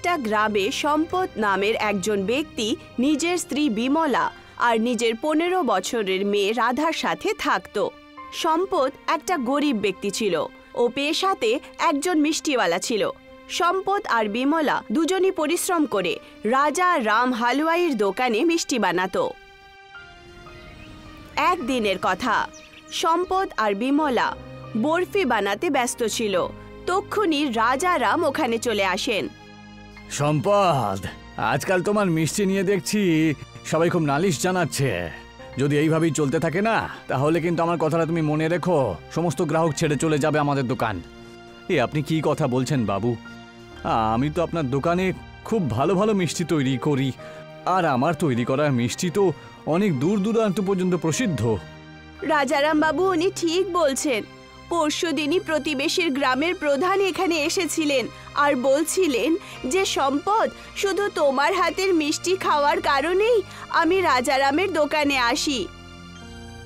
একটা গ্রামে সম্পদ নামের একজন ব্যক্তি নিজের স্ত্রী বিমলা আর নিজের 15 বছরের মেয়ে রাধার সাথে থাকত। সম্পদ একটা গরিব ব্যক্তি ছিল। ও পেশাতে একজন মিষ্টিওয়ালা ছিল। সম্পদ আর বিমলা দুজনই পরিশ্রম করে রাজা রাম হালুয়াইয়ের দোকানে মিষ্টি বানাতো। একদিনের কথা, সম্পদ আর বিমলা বরফি বানাতে ব্যস্ত ছিল। তক্ষুনি রাজা রাম ওখানে চলে আসেন। সম্পদ, আজকাল তোমার মিষ্টি নিয়ে দেখছি সবাই খুব নালিশ জানাচ্ছে। যদি এইভাবেই চলতে থাকে না, তাহলে কিন্তু আমার কথাটা তুমি মনে রেখো, সমস্ত গ্রাহক ছেড়ে চলে যাবে আমাদের দোকান। আপনি কি কথা বলছেন বাবু? আমি তো আপনার দোকানে খুব ভালো ভালো মিষ্টি তৈরি করি, আর আমার তৈরি করা মিষ্টি তো অনেক দূর দূরান্ত পর্যন্ত প্রসিদ্ধ। রাজারাম বাবু, উনি ঠিক বলছেন। পরশুদিনই প্রতিবেশীর গ্রামের প্রধান এখানে এসেছিলেন আর বলছিলেন যে সম্পদ, শুধু তোমার হাতের মিষ্টি খাওয়ার কারণেই আমি রাজারামের দোকানে আসি।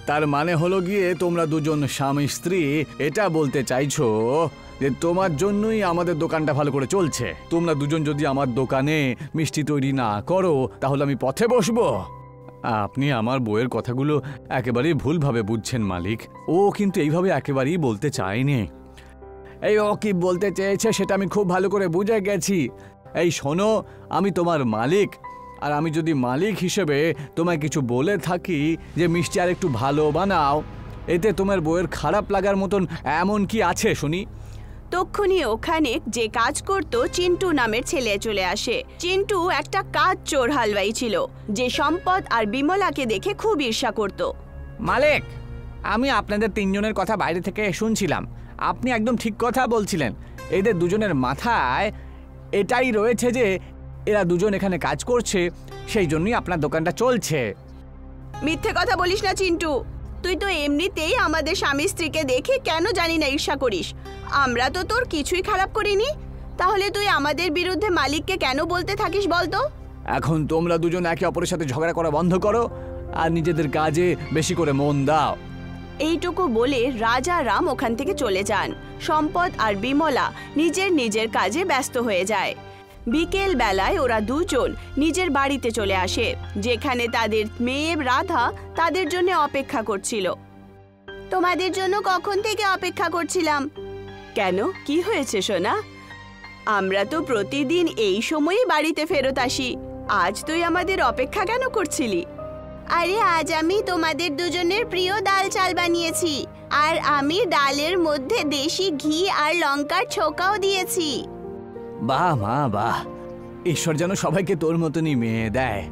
তার মানে হলো গিয়ে তোমরা দুজন স্বামী স্ত্রী এটা বলতে চাইছো যে তোমার জন্যই আমাদের দোকানটা ভালো করে চলছে। তোমরা দুজন যদি আমার দোকানে মিষ্টি তৈরি না করো, তাহলে আমি পথে বসবো। আপনি আমার বউয়ের কথাগুলো একেবারেই ভুলভাবে বুঝছেন মালিক। ও কিন্তু এইভাবে একেবারেই বলতে চায়নি। ও কি বলতে চেয়েছে সেটা আমি খুব ভালো করে বুঝে গেছি। শোনো, আমি তোমার মালিক, আর আমি যদি মালিক হিসেবে তোমায় কিছু বলে থাকি যে মিষ্টি আর একটু ভালো বানাও, এতে তোমার বউয়ের খারাপ লাগার মতন এমন কি আছে শুনি? তক্ষুনি ওখানে যে কাজ করত চিন্টু নামের ছেলে চলে আসে। চিন্টু একটা কাজ চোর হালুয়াই ছিল, যে সম্পদ আর বিমলাকে দেখে খুব ঈর্ষা করত। মালিক, আমি আপনাদের তিনজনের কথা বাইরে থেকে শুনছিলাম। আপনি একদম ঠিক কথা বলছিলেন। এদের দুজনের মাথায় এটাই রয়েছে যে এরা দুজন এখানে কাজ করছে, সেই জন্যই আপনার দোকানটা চলছে। মিথ্যে কথা বলিস না চিন্টু। তুই তো এমনিতেই আমাদের স্বামী স্ত্রীকে দেখে কেন জানি না ঈর্ষা করিস। আমরা তো তোর কিছুই খারাপ করিনি, তাহলে তুই আমাদের বিরুদ্ধে মালিককে কেন বলতে থাকিস বলতো? এখন তোমরা দুজন একে অপরের সাথে ঝগড়া করা বন্ধ করো আর নিজেদের কাজে বেশি করে মন দাও। এইটুকু বলে রাজা রাম ওখান থেকে চলে যান। সম্পদ আর বিমলা নিজের নিজের কাজে ব্যস্ত হয়ে যায়। বিকেল বেলায় ওরা দুজন নিজের বাড়িতে চলে আসে, যেখানে তাদের মেয়ে রাধা তাদের জন্য অপেক্ষা করছিল। তোমাদের জন্য কখন থেকে অপেক্ষা করছিলাম। কেন, কি হয়েছে সোনা? আমরা তো প্রতিদিন এই সময়ে বাড়িতে ফেরত আসি, আজ তুই আমাদের অপেক্ষা কেন করছিলি? আরে আজ আমি তোমাদের দুজনের প্রিয় ডাল চাল বানিয়েছি, আর আমি ডালের মধ্যে দেশি ঘি আর লঙ্কার ছোকাও দিয়েছি। বাহ মা বাহ, ঈশ্বর যেন সবাইকে তোর মতনই মেয়ে দেয়।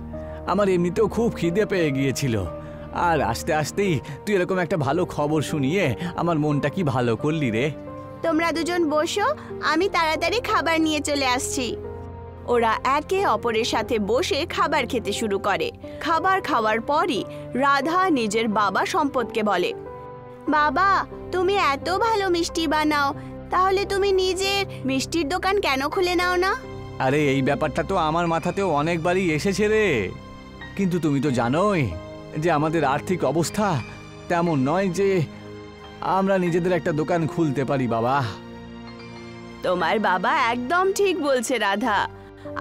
আমার এমনিতেও খুব খিদে পেয়ে গিয়েছিল, আর আস্তে আস্তেই তুই এরকম একটা ভালো খবর শুনিয়ে আমার মনটা কি ভালো করলি রে। তোমরা দুজন বসো, আমি তাড়াতাড়ি খাবার নিয়ে চলে আসছি। ওরা একে অপরের সাথে বসে খাবার খেতে শুরু করে। খাবার খাওয়ার পরই রাধা নিজের বাবা সম্পদকে বলে, বাবা, তুমি এত ভালো মিষ্টি বানাও, তাহলে তুমি নিজের মিষ্টির দোকান কেন খুলে নাও না? আরে এই ব্যাপারটা তো আমার মাথাতেও অনেকবারই এসেছে রে, কিন্তু তুমি তো জানোই যে আমাদের আর্থিক অবস্থা তেমন নয় যে আমরা নিজেদের একটা দোকান খুলতে পারি বাবা। তোমার বাবা একদম ঠিক বলছে রাধা।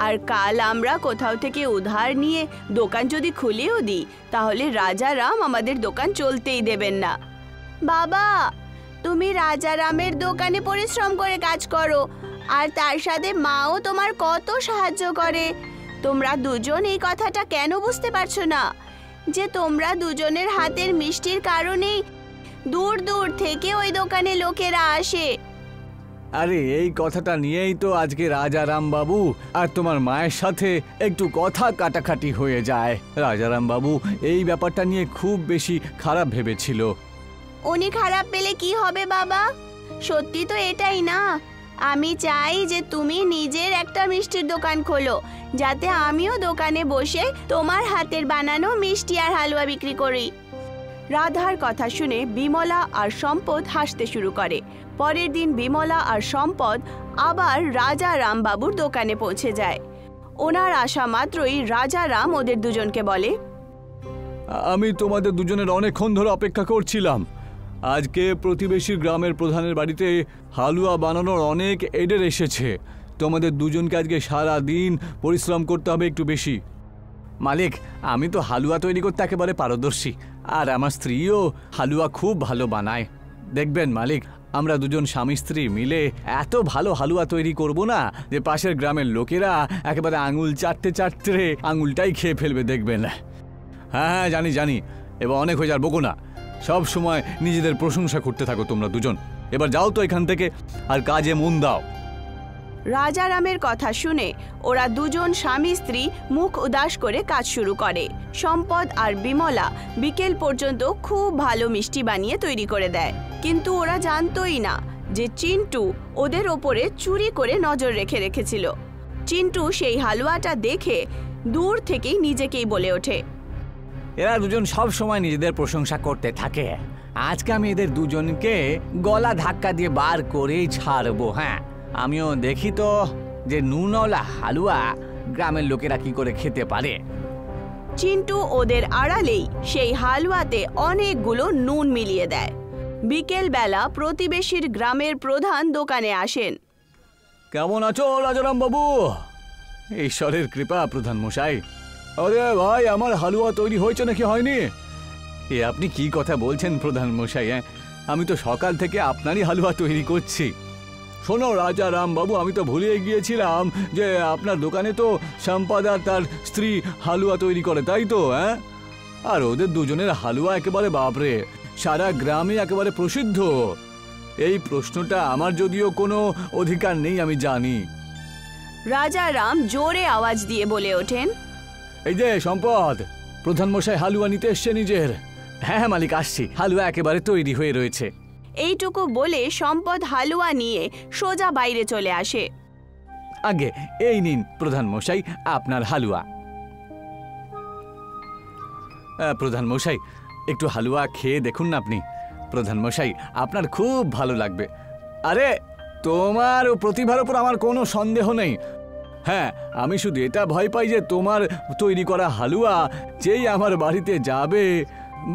আর কাল আমরা কোথাও থেকে উধার নিয়ে দোকান যদি খুলেও দিই, তাহলে রাজারাম আমাদের দোকান চলতেই দেবেন না। বাবা, তুমি রাজারামের দোকানে পরিশ্রম করে কাজ করো, আর তার সাথে মাও তোমার কত সাহায্য করে। তোমরা দুজন এই কথাটা কেন বুঝতে পারছো না যে তোমরা দুজনের হাতের মিষ্টির কারণেই দূর দূর থেকে ওই দোকানে লোকেরা আসে? আরে এই কথাটা নিয়েই তো আজকে রাজারাম বাবু আর তোমার মায়ের সাথে একটু কথা কাটাকাটি হয়ে যায়। রাজারাম বাবু এই ব্যাপারটা নিয়ে খুব বেশি খারাপ ভেবেছিল। উনি খারাপ পেলে কি হবে বাবা? সত্যি তো এটাই না। আমি চাই যে তুমি নিজের একটা মিষ্টির দোকান খোলো, যাতে আমিও দোকানে বসে তোমার হাতের বানানো মিষ্টি আর হালুয়া বিক্রি করি। রাধার কথা শুনে বিমলা আর সম্পদ হাসতে শুরু করে। পরের দিন বিমলা আর সম্পদ আবার রাজারাম বাবুর দোকানে পৌঁছে যায়। ওনার আসা মাত্রই রাজারাম ওদের দুজনকে বলে, আমি তোমাদের দুজনের অনেকক্ষণ ধরে অপেক্ষা করছিলাম। আজকে প্রতিবেশী গ্রামের প্রধানের বাড়িতে হালুয়া বানানোর অনেক এডের এসেছে। তোমাদের দুজনকে আজকে সারা দিন পরিশ্রম করতে হবে একটু বেশি। মালিক, আমি তো হালুয়া তৈরি করতে একেবারে পারদর্শী, আর আমার স্ত্রীও হালুয়া খুব ভালো বানায়। দেখবেন মালিক, আমরা দুজন স্বামী স্ত্রী মিলে এত ভালো হালুয়া তৈরি করব না যে পাশের গ্রামের লোকেরা একেবারে আঙুল চাটতে চাটতে আঙুলটাই খেয়ে ফেলবে, দেখবেন। হ্যাঁ হ্যাঁ, জানি জানি, এবার অনেক হয়ে যার বকো না। সব সময় নিজেদের প্রশংসা করতে থাকো তোমরা দুজন। এবার যাও তো এখান থেকে, আর কাজে মন দাও। রাজারামের কথা শুনে ওরা দুজন স্বামী স্ত্রী মুখ উদাস করে কাজ শুরু করে। সম্পদ আর বিমলা বিকেল পর্যন্ত খুব ভালো মিষ্টি বানিয়ে তৈরি করে দেয়, কিন্তু ওরা জানতোই না যে চিন্টু ওদের ওপরে চুরি করে নজর রেখেছিল। চিন্টু সেই হালুয়াটা দেখে দূর থেকেই নিজেকেই বলে ওঠে, এরা দুজন সব সময় নিজেদের প্রশংসা করতে থাকে। আজকে আমি এদের দুজনকে গলা ধাক্কা দিয়ে বার করেই ছাড়বো। হ্যাঁ, আমিও দেখি তো যে নুনওয়ালা হালুয়া গ্রামের লোকেরা কি করে খেতে পারে। চিন্টু ওদের আড়ালেই সেই হালুয়াতে অনেকগুলো নুন মিলিয়ে দেয়। বিকেল বেলা প্রতিবেশীর গ্রামের প্রধান দোকানে আসেন। কেমন আছো রাজারাম বাবু? ঈশ্বরের কৃপা প্রধান মশাই। আরে ভাই, আমার হালুয়া তৈরি হয়েছে নাকি হয়নি? এ আপনি কি কথা বলছেন প্রধান মশাই? আমি তো সকাল থেকে আপনারই হালুয়া তৈরি করছি। শোনো রাজারাম বাবু, আমি তো ভুলে গিয়েছিলাম যে আপনার দোকানে তো সম্পদ আর তার স্ত্রী হালুয়া তৈরি করে, তাই তো? হ্যাঁ, আর ওদের দুজনের হালুয়া একেবারে বাপরে, সারা গ্রামে একেবারে প্রসিদ্ধ। এই প্রশ্নটা আমার যদিও কোনো অধিকার নেই, আমি জানি। রাজারাম জোরে আওয়াজ দিয়ে বলে ওঠেন, এই যে সম্পদ, প্রধান মশাই হালুয়া নিতে এসছে নিজের। হ্যাঁ হ্যাঁ মালিক, আসছি, হালুয়া একেবারে তৈরি হয়ে রয়েছে। এইটুকু বলে সম্পদ হালুয়া নিয়ে সোজা বাইরে চলে আসে। আগে এই নিন প্রধান মশাই আপনার হালুয়া। প্রধান মশাই, একটু হালুয়া খেয়ে দেখুন না আপনি। প্রধান মশাই, আপনার খুব ভালো লাগবে। আরে, তোমার প্রতিভার উপর আমার কোনো সন্দেহ নেই। হ্যাঁ, আমি শুধু এটা ভয় পাই যে তোমার তৈরি করা হালুয়া যেই আমার বাড়িতে যাবে,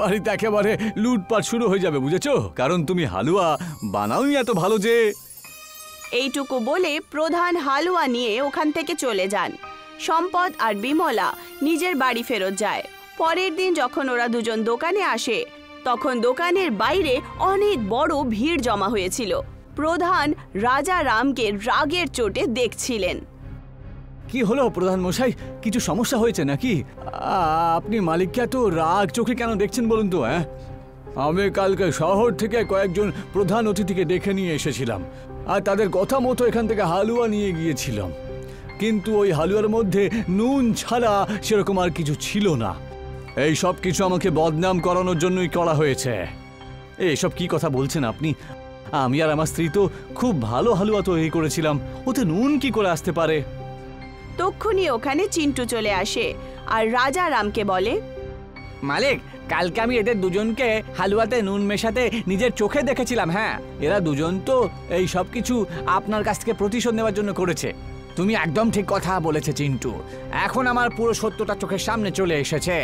বাড়িতে একেবারে লুটপাট শুরু হয়ে যাবে, বুঝেছো? কারণ তুমি হালুয়া বানাওই এত ভালো যে। এইটুকু বলে প্রধান হালুয়া নিয়ে ওখান থেকে চলে যান। সম্পদ আর বিমলা নিজের বাড়ি ফেরত যায়। পরের দিন যখন ওরা দুজন দোকানে আসে, তখন দোকানের বাইরে অনেক বড় ভিড় জমা হয়েছিল। প্রধান রাজারামকে রাগের চোটে দেখছিলেন। কি হলো প্রধান মশাই, কিছু সমস্যা হয়েছে নাকি? আপনি মালিককে এত রাগ চোখে কেন দেখছেন বলুন তো? আমি কালকে শহর থেকে কয়েকজন প্রধান অতিথিকে ডেকে নিয়ে এসেছিলাম, আর তাদের কথা মতো এখান থেকে হালুয়া নিয়ে গিয়েছিলাম, কিন্তু ওই হালুয়ার মধ্যে নুন ছাড়া সেরকম আর কিছু ছিল না। এই সব কিছু আমাকে বদনাম করানোর জন্যই করা হয়েছে। এইসব কি কথা বলছেন আপনি? আমি আর আমার স্ত্রী তো খুব ভালো হালুয়া তৈরি করেছিলাম, ওতে নুন কি করে আসতে পারে? তক্ষুনি ওখানে চিন্টু চলে আসে আর রাজারামকে বলে, মালিক, কালকে আমি এদের দুজনকে হালুয়াতে নুন মেশাতে নিজের চোখে দেখেছিলাম। হ্যাঁ, এরা দুজন তো এই সব কিছু আপনার কাছ থেকে প্রতিশোধ নেওয়ার জন্য করেছে। তুমি একদম ঠিক কথা বলেছে চিন্টু, এখন আমার পুরো সত্যটা চোখের সামনে চলে এসেছে।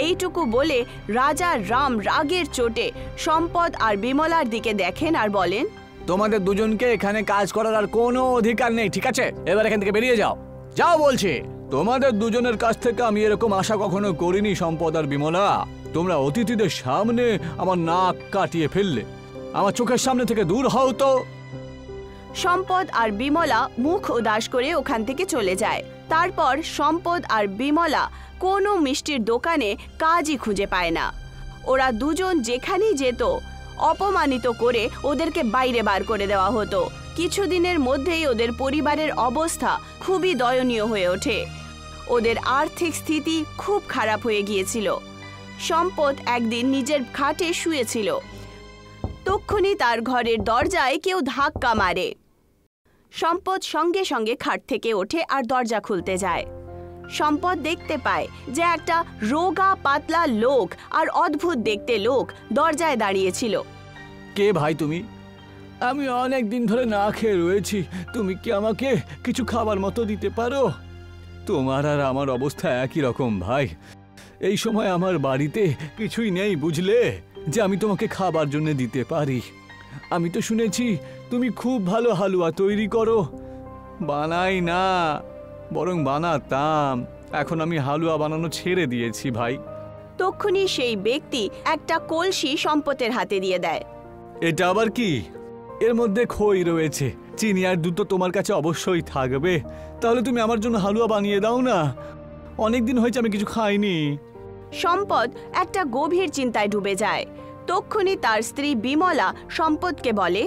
এইটুকু বলে রাজারাম রাগের চোটে সম্পদ আর বিমলার দিকে দেখেন আর বলেন, তোমাদের দুজনকে এখানে কাজ করার আর কোনো অধিকার নেই, ঠিক আছে? এবার এখান থেকে বেরিয়ে যাও, যাও বলছি। তোমাদের দুজনের কাছ থেকে আমি এরকম আশা কখনো করিনি সম্পদ আর বিমলা। তোমরা অতিথিদের সামনে আমার নাক কাটিয়ে ফেললে, আমার চোখের সামনে থেকে দূর হও তো। সম্পদ আর বিমলা মুখ উদাস করে ওখান থেকে চলে যায়। তারপর সম্পদ আর বিমলা কোনো মিষ্টির দোকানে কাজই খুঁজে পায় না। ওরা দুজন যেখানেই যেত অপমানিত করে ওদেরকে বাইরে বার করে দেওয়া হতো। কিছুদিনের মধ্যেই ওদের পরিবারের অবস্থা খুবই দয়নীয় হয়ে ওঠে। ওদের আর্থিক স্থিতি খুব খারাপ হয়ে গিয়েছিল। সম্পদ একদিন নিজের খাটে শুয়েছিল, তক্ষুনি তার ঘরের দরজায় কেউ ধাক্কা মারে। সম্পদ সঙ্গে সঙ্গে খাট থেকে ওঠে আর দরজা খুলতে যায়। সম্পদ দেখতে পায় যে একটা রোগা পাতলা লোক আর অদ্ভুত দেখতে লোক দরজায় দাঁড়িয়েছিল। কে ভাই তুমি? আমি অনেক দিন ধরে না খেয়ে রয়েছি, তুমি কি আমাকে কিছু খাবার মতো দিতে পারো? তোমার আর আমার অবস্থা একই রকম ভাই। এই সময় আমার বাড়িতে কিছুই নেই, বুঝলে, যে আমি তোমাকে খাবার জন্য দিতে পারি। আমি তো শুনেছি তুমি খুব ভালো হালুয়া তৈরি করো, বানাই না, বরং বানাতাম। এখন আমি হালুয়া বানানো ছেড়ে দিয়েছি ভাই। তক্ষুনি সেই ব্যক্তি একটা কলসি সম্পদের হাতে দিয়ে দেয়। এটা আবার কি? এর মধ্যে খই রয়েছে, চিনি আর দুধ তো তোমার কাছে অবশ্যই থাকবে। তাহলে তুমি আমার জন্য হালুয়া বানিয়ে দাও না, অনেকদিন হয়েছে আমি কিছু খাইনি। সম্পদ একটা গভীর চিন্তায় ডুবে যায়। তক্ষুনি তার স্ত্রী বিমলা সম্পদকে বলে,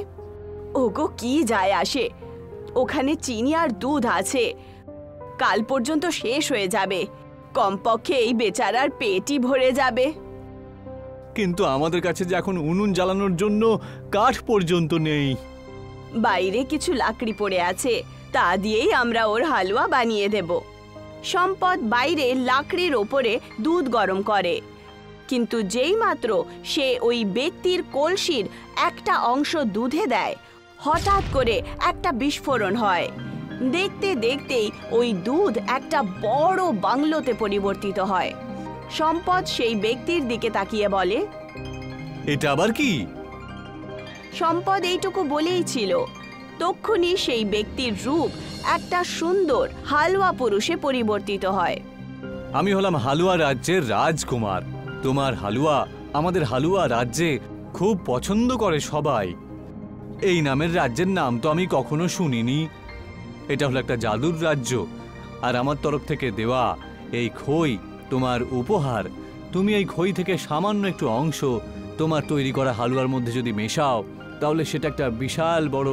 ওগো কি যায় আসে, ওখানে চিনি আর দুধ আছে, কাল পর্যন্ত শেষ হয়ে যাবে, কমপক্ষে এই বেচারার পেটই ভরে যাবে। কিন্তু আমাদের কাছে যে এখন উনুন জ্বালানোর জন্য কাঠ পর্যন্ত নেই। বাইরে কিছু লাকড়ি পড়ে আছে, তা দিয়েই আমরা ওর হালুয়া বানিয়ে দেব। সম্পদ বাইরে লাকড়ির ওপরে দুধ গরম করে, কিন্তু যেই মাত্র সে ওই ব্যক্তির কলসির একটা অংশ দুধে দেয়, হঠাৎ করে একটা বিস্ফোরণ হয়। দেখতে দেখতেই ওই দুধ একটা বড় বাংলোতে পরিবর্তিত হয়। সম্পদ সেই ব্যক্তির দিকে তাকিয়ে বলে, এটা আবার কি? সম্পদ এইটুকু বলেই ছিল, তক্ষুনি সেই ব্যক্তির রূপ একটা সুন্দর হালুয়া পুরুষে পরিবর্তিত হয়। আমি হলাম হালুয়া রাজ্যের রাজকুমার। তোমার হালুয়া আমাদের হালুয়া রাজ্যে খুব পছন্দ করে সবাই। এই নামের রাজ্যের নাম তো আমি কখনো শুনিনি। এটা হলো একটা জাদুর রাজ্য, আর আমার তরফ থেকে দেওয়া এই খই তোমার উপহার। তুমি এই খই থেকে সামান্য একটু অংশ তোমার তৈরি করা হালুয়ার মধ্যে যদি মেশাও, তাহলে সেটা একটা বিশাল বড়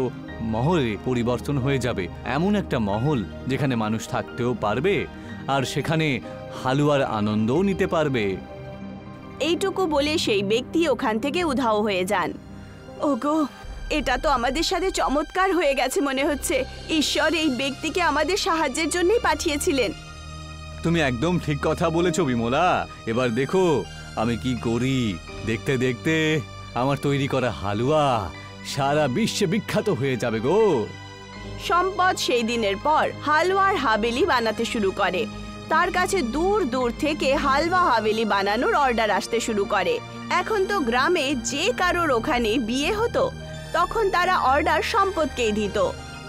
মহলে পরিবর্তন হয়ে যাবে। এমন একটা মহল যেখানে মানুষ থাকতেও পারবে আর সেখানে হালুয়ার আনন্দও নিতে পারবে। এইটুকু বলে সেই ব্যক্তি ওখান থেকে উধাও হয়ে যান। ওগো, এটা তো আমাদের সাথে চমৎকার হয়ে গেছে মনে হচ্ছে। ঈশ্বর এই ব্যক্তিকে আমাদের সাহায্যের জন্যই পাঠিয়েছিলেন। তুমি একদম ঠিক কথা বলেছো বিমলা। এবার দেখো আমি কি করি। দেখতে দেখতে আমার তৈরি করা হালুয়া সারা বিশ্বে বিখ্যাত হয়ে যাবে গো। সম্পদ সেই দিনের পর হালুয়ার হাবেলি বানাতে শুরু করে। তার কাছে দূর দূর থেকে হালুয়া হাবেলি বানানোর অর্ডার আসতে শুরু করে। এখন তো গ্রামে যে কারোর ওখানে বিয়ে হতো, তখন তারা অর্ডার সম্পদকেই দিত।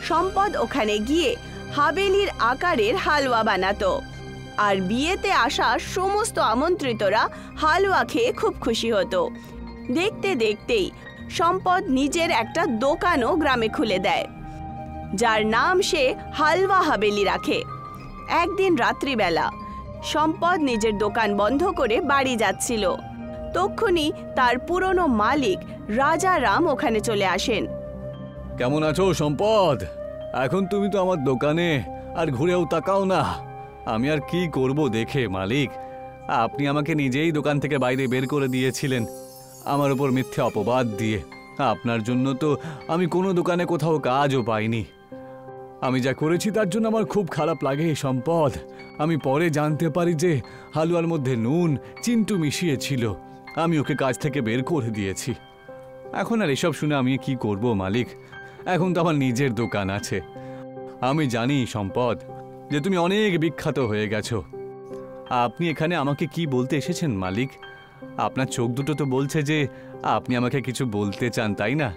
সম্পদ ওখানে গিয়ে হাবেলির আকারের হালুয়া বানাতো, আর বিয়েতে আসা সমস্ত আমন্ত্রিতরা হালুয়া খেয়ে খুব খুশি হতো। দেখতে দেখতেই সম্পদ নিজের একটা দোকানও গ্রামে খুলে দেয়, যার নাম সে হালুয়া হাবেলি রাখে। একদিন রাত্রিবেলা সম্পদ নিজের দোকান বন্ধ করে বাড়ি যাচ্ছিল। তক্ষুনি তার পুরনো মালিক রাজা রাম ওখানে চলে আসেন। কেমন আছো সম্পদ? এখন তুমি তো আমার দোকানে আর ঘুরেও তাকাও না। আমি আর কি করব দেখে মালিক। আপনি আমাকে নিজেই দোকান থেকে বাইরে বের করে দিয়েছিলেন আমার উপর মিথ্যে অপবাদ দিয়ে। আপনার জন্য তো আমি কোনো দোকানে কোথাও কাজও পাইনি। আমি যা করেছি তার জন্য আমার খুব খারাপ লাগে সম্পদ। আমি পরে জানতে পারি যে হালুয়ার মধ্যে নুন চিন্টু মিশিয়েছিল। আমি ওকে কাজ থেকে বের করে দিয়েছি। এখন আর এসব শুনে আমি কি করব মালিক? এখন তো আমার নিজের দোকান আছে। আমি জানি সম্পদ যে তুমি অনেক বিখ্যাত হয়ে গেছো। আপনি এখানে আমাকে কি বলতে এসেছেন মালিক? আপনার চোখ দুটো তো বলছে যে আপনি আমাকে কিছু বলতে চান, তাই না?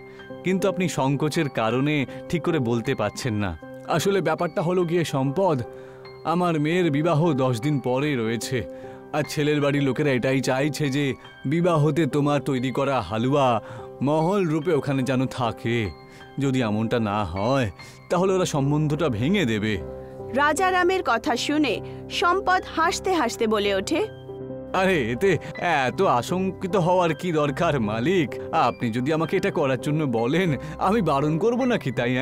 কিন্তু আপনি সংকোচের কারণে ঠিক করে বলতে পারছেন না। আসলে ব্যাপারটা হলো গিয়ে সম্পদ, আমার মেয়ের বিবাহ 10 দিন পরে রয়েছে, আর ছেলের বাড়ির লোকেরা এটাই চাইছে যে বিবাহতে তোমার তৈরি করা হালুয়া মহল রূপে ওখানে যেন থাকে। যদি এমনটা না হয় তাহলে ওরা সম্বন্ধটা ভেঙে দেবে। রাজারামের কথা শুনে সম্পদ হাসতে হাসতে বলে ওঠে, আরে এতে এত আশঙ্কিত হওয়ার কি দরকার মালিক? আপনি যদি আমাকে এটা করার জন্য বলেন আমি বারণ করব নাকি, তাই?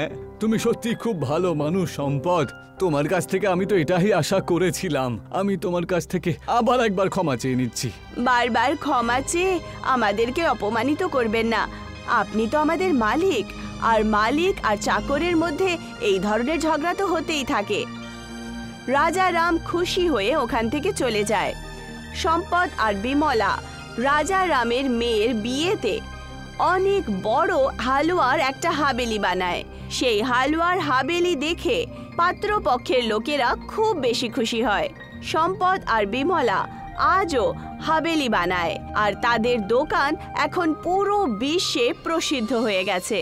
তুমি সত্যি খুব ভালো মানুষ সম্পদ। তোমার কাছ থেকে আমি তো এটাই আশা করেছিলাম। আমি তোমার কাছ থেকে আবার একবার ক্ষমা চেয়ে নিচ্ছি। বারবার ক্ষমা চেয়ে আমাদেরকে অপমানিত করবেন না। আপনি তো আমাদের মালিক, আর মালিক আর চাকরের মধ্যে এই ধরনের ঝগড়া তো হতেই থাকে। রাজা রাম খুশি হয়ে ওখান থেকে চলে যায়। সম্পদ আর বিমলা রাজা রামের মেয়ের বিয়েতে অনেক বড় হালুয়ার একটা হাবেলি বানায়। সেই হালুয়ার হাবেলি দেখে পাত্রপক্ষের লোকেরা খুব বেশি খুশি হয়। সম্পদ আর বিমলা আজও হাবেলি বানায়, আর তাদের দোকান এখন পুরো বিশ্বে প্রসিদ্ধ হয়ে গেছে।